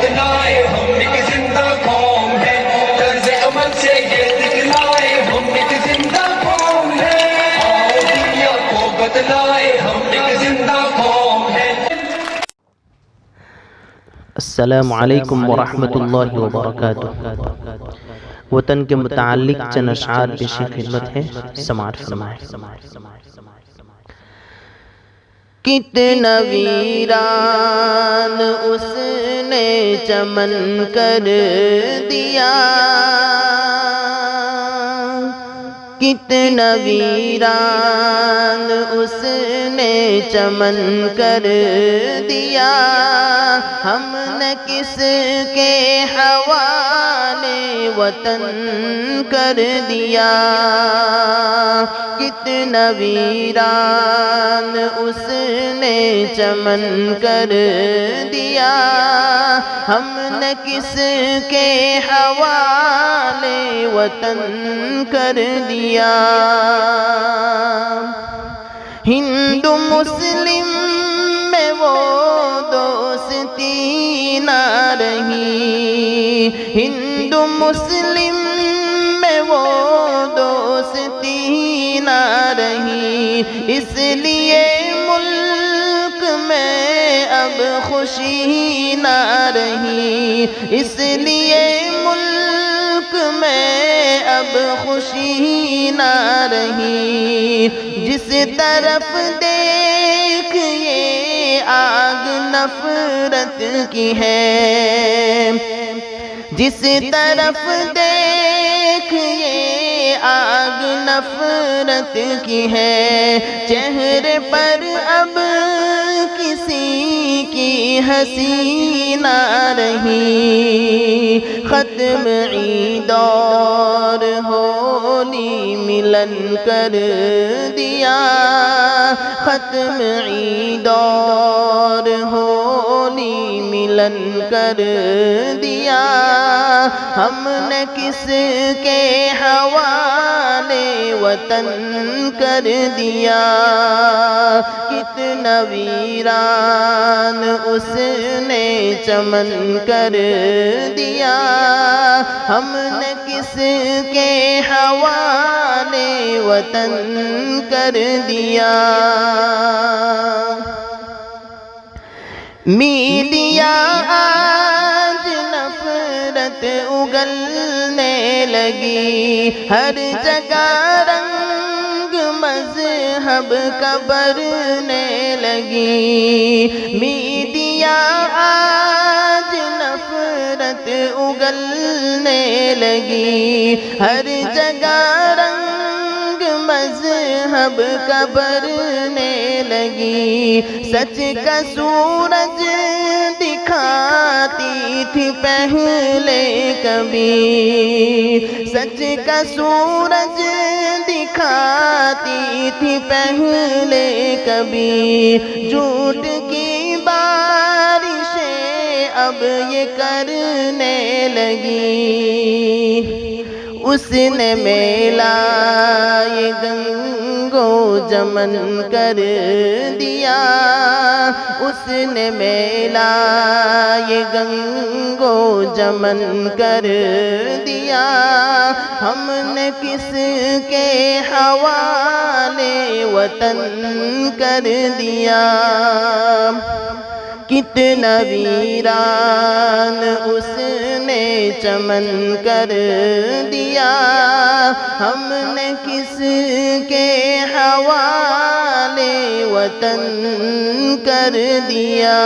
بتلائے ہم ایک زندہ قوم ہے، طرز عمل سے یہ دکھلائے ہم ایک زندہ قوم ہے، آؤ دنیا کو بتلائے ہم ایک زندہ قوم ہے۔ السلام علیکم ورحمۃ اللہ وبرکاتہ۔ وطن کے متعلق چند اشعار پیش خدمت ہے، سماعت فرمائیں۔ کتنا ویران اس نے چمن کر دیا، کتنا ویران اس نے چمن کر دیا، ہم نے کس کے حوالے وطن کر دیا، کتنا ویران اس نے چمن کر دیا، ہم نے کس کے حوالے وطن کر دیا۔ ہندو مسلم میں وہ دوستی نہ رہی، ہندو مسلم میں وہ دوستی نہ رہی، اس لیے ملک میں اب خوشی نہ رہی، اس لیے ملک میں اب خوشی نہ رہی، جس طرف دیکھئے آگ نفرت کی ہے، جس طرف دیکھئے آگ نفرت کی ہے، چہرے پر اب کسی کی ہنسی نہ رہی، ختم عید اور ہولی ملن کر دیا، ختم عید اور ہولی ملن کر دیا، ہم نے کس کے حوالے وطن کر دیا، کتنا ویران اس نے چمن کر دیا، ہم نے کس کے حوالے وطن کر دیا۔ میڈیا آج نفرت اگلنے لگی، ہر جگہ رنگ مذہب کا بھرنے لگی، میڈیا آج نفرت اگلنے لگی، ہر جگہ رنگ مذہب کا بھرنے لگی، سچ کا سورج دکھاتی تھی پہلے کبھی، سچ کا سورج دکھاتی تھی پہلے کبھی، جھوٹ کی بارشیں اب یہ کرنے لگی، اس نے میلا یہ گنگو جمن کر دیا، اس نے میلا یہ گنگو جمن کر دیا، ہم نے کس کے حوالے وطن کر دیا، کتنا ویران اس نے چمن کر دیا، ہم نے کس کے حوالے وطن کر دیا۔